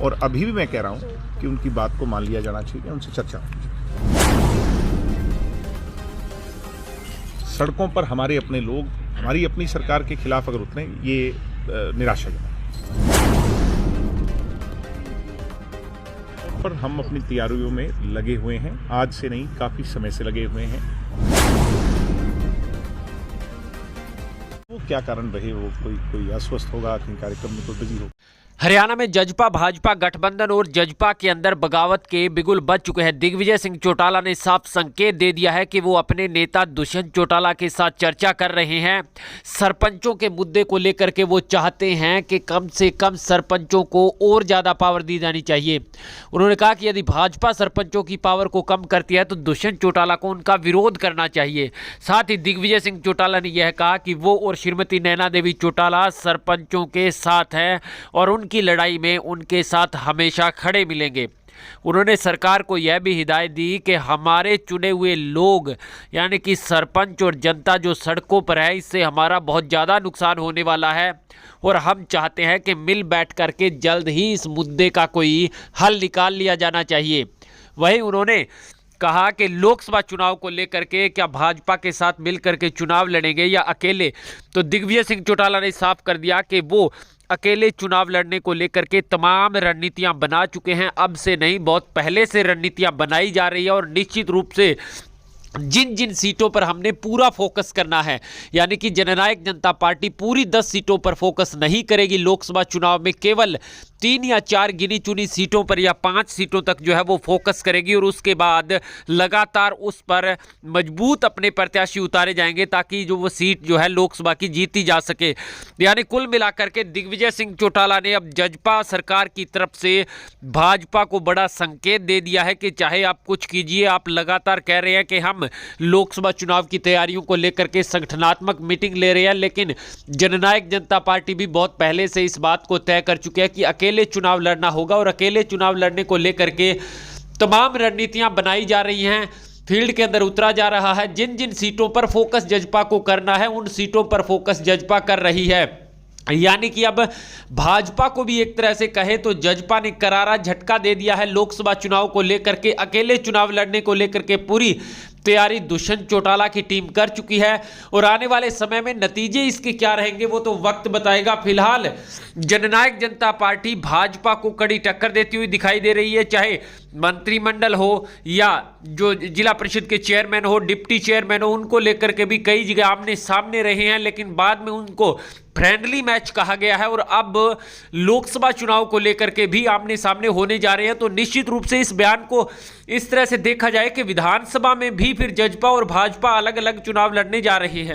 और अभी भी मैं कह रहा हूँ कि उनकी बात को मान लिया जाना चाहिए, उनसे चर्चा। सड़कों पर हमारे अपने लोग हमारी अपनी सरकार के खिलाफ अगर उतरे, ये निराशाजनक। पर हम अपनी तैयारियों में लगे हुए हैं, आज से नहीं काफी समय से लगे हुए हैं। वो क्या कारण रहे, वो कोई अस्वस्थ होगा, कहीं कार्यक्रम में कोई बिजी होगा। हरियाणा में जजपा भाजपा गठबंधन और जजपा के अंदर बगावत के बिगुल बज चुके हैं। दिग्विजय सिंह चौटाला ने साफ संकेत दे दिया है कि वो अपने नेता दुष्यंत चौटाला के साथ चर्चा कर रहे हैं। सरपंचों के मुद्दे को लेकर के वो चाहते हैं कि कम से कम सरपंचों को और ज़्यादा पावर दी जानी चाहिए। उन्होंने कहा कि यदि भाजपा सरपंचों की पावर को कम करती है तो दुष्यंत चौटाला को उनका विरोध करना चाहिए। साथ ही दिग्विजय सिंह चौटाला ने यह कहा कि वो और श्रीमती नैना देवी चौटाला सरपंचों के साथ हैं और की लड़ाई में उनके साथ हमेशा खड़े मिलेंगे। उन्होंने सरकार को यह भी हिदायत दी कि हमारे चुने हुए लोग यानी कि सरपंच और जनता जो सड़कों पर है, इससे हमारा बहुत ज़्यादा नुकसान होने वाला है और हम चाहते हैं कि मिल बैठ करके जल्द ही इस मुद्दे का कोई हल निकाल लिया जाना चाहिए। वहीं उन्होंने कहा कि लोकसभा चुनाव को लेकर के क्या भाजपा के साथ मिलकर के चुनाव लड़ेंगे या अकेले। तो दिग्विजय सिंह चौटाला ने साफ कर दिया कि वो अकेले चुनाव लड़ने को लेकर के तमाम रणनीतियां बना चुके हैं। अब से नहीं, बहुत पहले से रणनीतियां बनाई जा रही है और निश्चित रूप से जिन जिन सीटों पर हमने पूरा फोकस करना है, यानी कि जननायक जनता पार्टी पूरी 10 सीटों पर फोकस नहीं करेगी लोकसभा चुनाव में, केवल 3 या 4 गिनी चुनी सीटों पर या 5 सीटों तक जो है वो फोकस करेगी और उसके बाद लगातार उस पर मजबूत अपने प्रत्याशी उतारे जाएंगे ताकि जो वो सीट जो है लोकसभा की जीती जा सके। यानी कुल मिलाकर के दिग्विजय सिंह चौटाला ने अब जजपा सरकार की तरफ से भाजपा को बड़ा संकेत दे दिया है कि चाहे आप कुछ कीजिए, आप लगातार कह रहे हैं कि हम लोकसभा चुनाव की तैयारियों को लेकर के संगठनात्मक मीटिंग ले रहे हैं, लेकिन जननायक जनता पार्टी भी बहुत पहले से इस बात को तय कर चुकी है कि अकेले चुनाव लड़ना होगा और अकेले चुनाव लड़ने को लेकर के तमाम रणनीतियां बनाई जा रही हैं। फील्ड के अंदर उतरा जा रहा है। जिन जिन सीटों पर फोकस जजपा को करना है उन सीटों पर फोकस जजपा कर रही है। यानी कि अब भाजपा को भी एक तरह से कहे तो जजपा ने करारा झटका दे दिया है लोकसभा चुनाव को लेकर के। अकेले चुनाव लड़ने को लेकर के पूरी तैयारी दुष्यंत चौटाला की टीम कर चुकी है और आने वाले समय में नतीजे इसके क्या रहेंगे वो तो वक्त बताएगा। फिलहाल जननायक जनता पार्टी भाजपा को कड़ी टक्कर देती हुई दिखाई दे रही है, चाहे मंत्रिमंडल हो या जो जिला परिषद के चेयरमैन हो, डिप्टी चेयरमैन हो, उनको लेकर के भी कई जगह आमने सामने रहे हैं, लेकिन बाद में उनको फ्रेंडली मैच कहा गया है और अब लोकसभा चुनाव को लेकर के भी आमने सामने होने जा रहे हैं। तो निश्चित रूप से इस बयान को इस तरह से देखा जाए कि विधानसभा में भी फिर जजपा और भाजपा अलग अलग चुनाव लड़ने जा रही है।